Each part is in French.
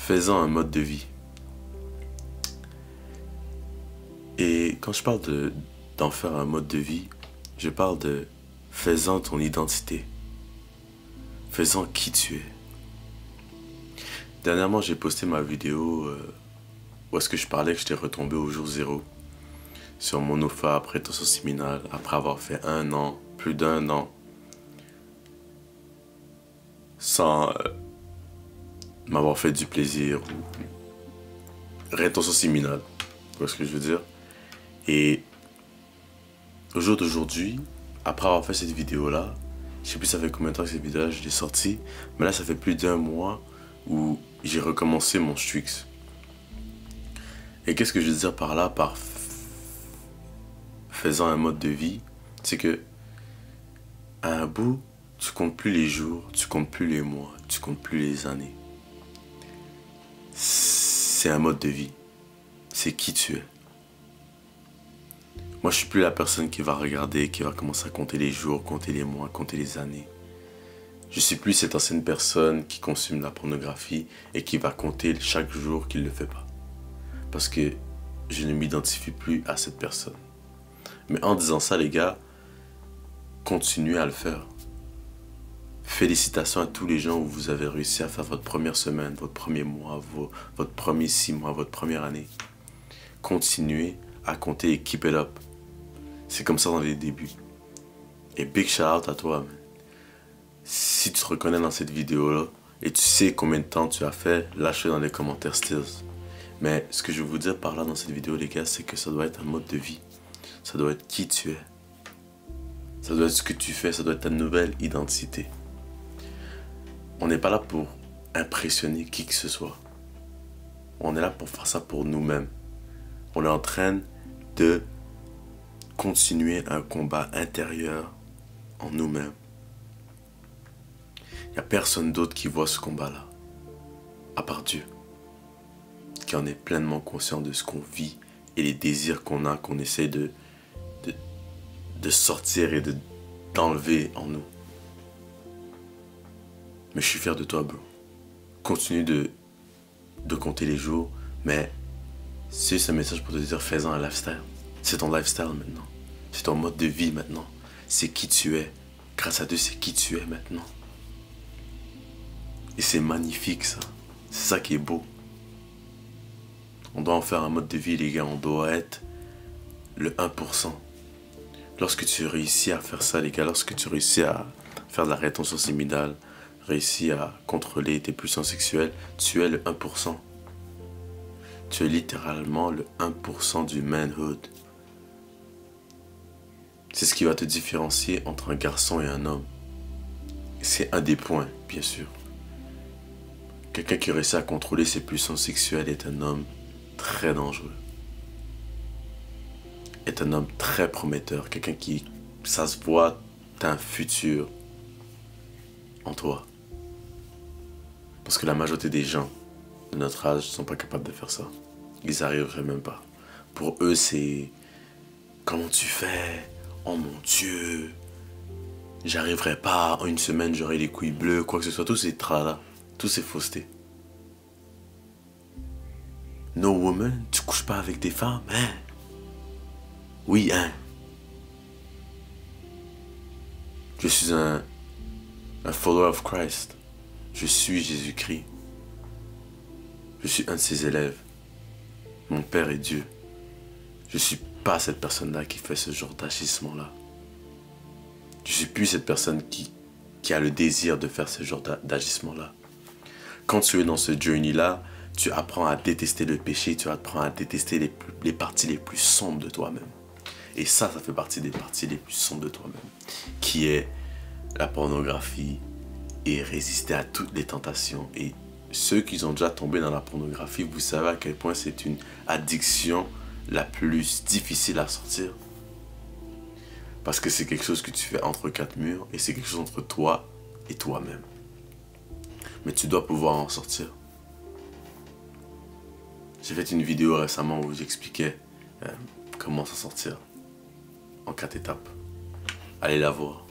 faisant un mode de vie. Et quand je parle d'en faire un mode de vie, je parle de faisant ton identité, faisant qui tu es. Dernièrement, j'ai posté ma vidéo où est-ce que je parlais que j'étais retombé au jour zéro sur mon OFA après tension séminale, après avoir fait un an, plus d'un an, sans m'avoir fait du plaisir ou rétention séminale, tu vois ce que je veux dire. Et au jour d'aujourd'hui, après avoir fait cette vidéo-là, je sais plus ça fait combien de temps que cette vidéo-là je l'ai sortie, mais là ça fait plus d'un mois où j'ai recommencé mon Strix. Et qu'est-ce que je veux dire par là, par faisant un mode de vie, c'est que à un bout, tu comptes plus les jours, tu comptes plus les mois, tu comptes plus les années. C'est un mode de vie. C'est qui tu es. Moi, je suis plus la personne qui va regarder, qui va commencer à compter les jours, compter les mois, compter les années. Je suis plus cette ancienne personne qui consomme la pornographie et qui va compter chaque jour qu'il ne le fait pas. Parce que je ne m'identifie plus à cette personne. Mais en disant ça, les gars, continuez à le faire. Félicitations à tous les gens où vous avez réussi à faire votre première semaine, votre premier mois, votre premier 6 mois, votre première année. Continuez à compter et keep it up. C'est comme ça dans les débuts. Et big shout out à toi, man. Si tu te reconnais dans cette vidéo-là et tu sais combien de temps tu as fait, lâche-le dans les commentaires stills. Mais ce que je veux vous dire par là dans cette vidéo, les gars, c'est que ça doit être un mode de vie. Ça doit être qui tu es. Ça doit être ce que tu fais, ça doit être ta nouvelle identité. On n'est pas là pour impressionner qui que ce soit. On est là pour faire ça pour nous-mêmes. On est en train de continuer un combat intérieur en nous-mêmes. Il n'y a personne d'autre qui voit ce combat-là, à part Dieu, qui en est pleinement conscient de ce qu'on vit et les désirs qu'on a, qu'on essaie de sortir et d'enlever en nous. Mais je suis fier de toi, bro. Continue de compter les jours, mais c'est un message pour te dire, fais-en un lifestyle. C'est ton lifestyle maintenant. C'est ton mode de vie maintenant. C'est qui tu es. Grâce à Dieu, c'est qui tu es maintenant. Et c'est magnifique, ça. C'est ça qui est beau. On doit en faire un mode de vie, les gars. On doit être le 1%. Lorsque tu réussis à faire ça, les gars, lorsque tu réussis à faire de la rétention séminale, réussis à contrôler tes pulsions sexuelles, tu es le 1%. Tu es littéralement le 1% du manhood. C'est ce qui va te différencier entre un garçon et un homme. C'est un des points, bien sûr. Quelqu'un qui réussit à contrôler ses pulsions sexuelles est un homme très dangereux. Est un homme très prometteur. Quelqu'un qui, ça se voit, t'as un futur en toi. Parce que la majorité des gens de notre âge ne sont pas capables de faire ça. Ils n'arriveraient même pas. Pour eux, c'est comment tu fais? Oh mon Dieu, j'arriverai pas. En une semaine, j'aurai les couilles bleues, quoi que ce soit. Tous ces tralala, tous ces faussetés. No woman, tu couches pas avec des femmes, hein? Oui, hein? Je suis un follower of Christ. Je suis Jésus-Christ. Je suis un de ses élèves. Mon Père est Dieu. Je ne suis pas cette personne-là qui fait ce genre d'agissement-là. Je ne suis plus cette personne qui a le désir de faire ce genre d'agissement-là. Quand tu es dans ce journey-là, tu apprends à détester le péché, tu apprends à détester les parties les plus sombres de toi-même. Et ça fait partie des parties les plus sombres de toi-même, qui est la pornographie et résister à toutes les tentations. Et ceux qui ont déjà tombé dans la pornographie, vous savez à quel point c'est une addiction la plus difficile à sortir. Parce que c'est quelque chose que tu fais entre quatre murs et c'est quelque chose entre toi et toi-même. Mais tu dois pouvoir en sortir. J'ai fait une vidéo récemment où j'expliquais comment s'en sortir en 4 étapes. Allez la voir.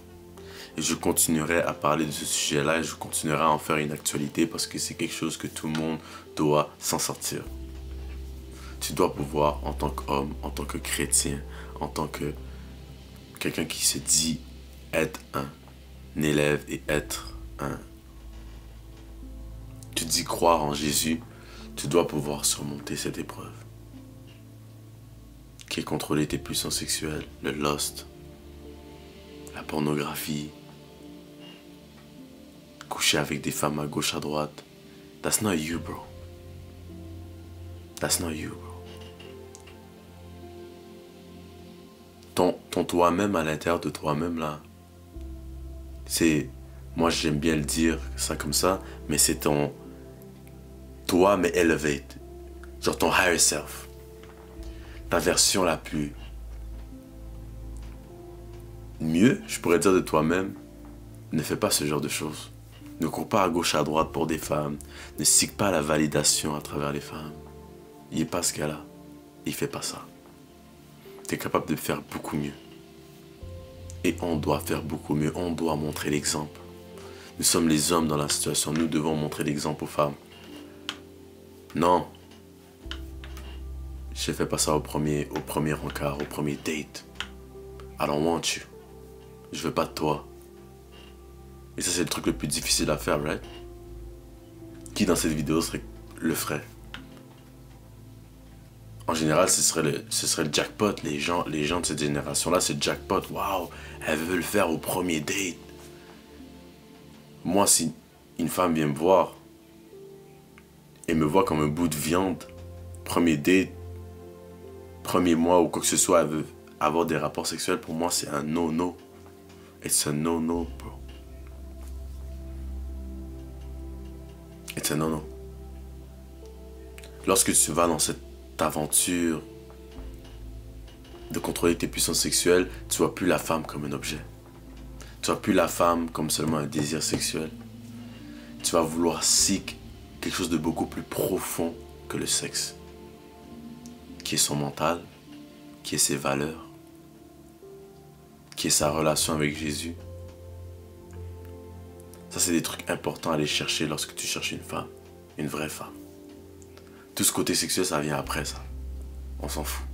Et je continuerai à parler de ce sujet-là et je continuerai à en faire une actualité parce que c'est quelque chose que tout le monde doit s'en sortir. Tu dois pouvoir, en tant qu'homme, en tant que chrétien, en tant que quelqu'un qui se dit être un élève et être un... Tu dis croire en Jésus, tu dois pouvoir surmonter cette épreuve. Qui est contrôler tes puissances sexuelles, le lust, la pornographie, coucher avec des femmes à gauche, à droite. That's not you, bro. That's not you, bro. Ton toi-même à l'intérieur de toi-même, là, c'est... Moi, j'aime bien le dire, ça comme ça, mais c'est ton... Toi, mais elevate. Genre ton higher self. Ta version la plus... Mieux, je pourrais dire de toi-même, ne fais pas ce genre de choses. Ne cours pas à gauche, à droite pour des femmes. Ne signe pas la validation à travers les femmes. Il n'est pas ce gars-là. Il fait pas ça. Tu es capable de faire beaucoup mieux. Et on doit faire beaucoup mieux. On doit montrer l'exemple. Nous sommes les hommes dans la situation. Nous devons montrer l'exemple aux femmes. Non. Je fais pas ça au premier encart, au premier date. I don't want you. Je veux pas de toi. Et ça, c'est le truc le plus difficile à faire, right? Qui dans cette vidéo le ferait? En général, ce serait le jackpot. Les gens de cette génération-là, c'est le jackpot. Waouh, elle veut le faire au premier date. Moi, si une femme vient me voir et me voit comme un bout de viande, premier date, premier mois ou quoi que ce soit, elle veut avoir des rapports sexuels, pour moi, c'est un no-no. It's a no-no, bro. It's a no-no. Lorsque tu vas dans cette aventure de contrôler tes puissances sexuelles, tu vois plus la femme comme un objet. Tu vois plus la femme comme seulement un désir sexuel. Tu vas vouloir seek quelque chose de beaucoup plus profond que le sexe. Qui est son mental, qui est ses valeurs, qui est sa relation avec Jésus. Ça, c'est des trucs importants à aller chercher lorsque tu cherches une femme, une vraie femme. Tout ce côté sexuel, ça vient après ça. On s'en fout.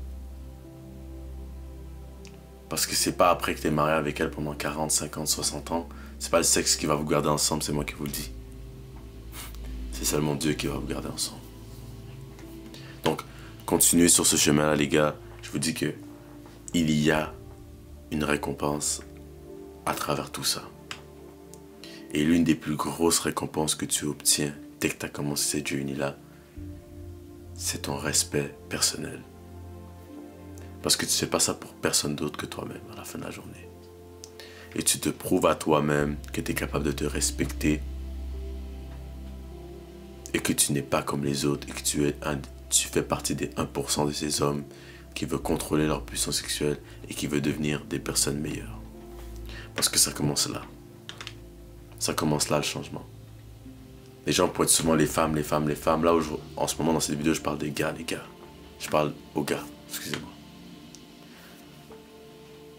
Parce que c'est pas après que tu es marié avec elle pendant 40, 50, 60 ans. C'est pas le sexe qui va vous garder ensemble, c'est moi qui vous le dis. C'est seulement Dieu qui va vous garder ensemble. Donc, continuez sur ce chemin-là, les gars. Je vous dis que il y a une récompense à travers tout ça. Et l'une des plus grosses récompenses que tu obtiens dès que tu as commencé cette journée-là, c'est ton respect personnel. Parce que tu ne fais pas ça pour personne d'autre que toi-même à la fin de la journée. Et tu te prouves à toi-même que tu es capable de te respecter et que tu n'es pas comme les autres et que tu fais partie des 1% de ces hommes qui veulent contrôler leur puissance sexuelle et qui veulent devenir des personnes meilleures. Parce que ça commence là. Ça commence là le changement. Les gens pointent souvent les femmes, les femmes, les femmes. Là, en ce moment, dans cette vidéo, je parle des gars, les gars. Je parle aux gars, excusez-moi.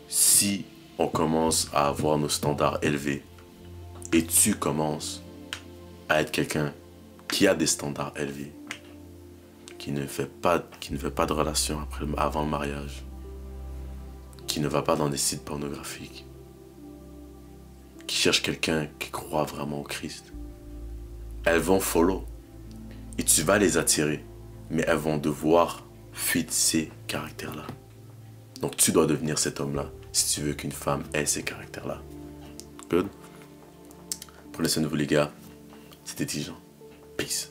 Si on commence à avoir nos standards élevés et tu commences à être quelqu'un qui a des standards élevés, qui ne fait pas de relation avant le mariage, qui ne va pas dans des sites pornographiques, qui cherche quelqu'un qui croit vraiment au Christ, elles vont follow et tu vas les attirer, mais elles vont devoir fuir ces caractères-là. Donc tu dois devenir cet homme-là si tu veux qu'une femme ait ces caractères-là. Good? Prenez soin de vous, les gars. C'était Tijan. Peace.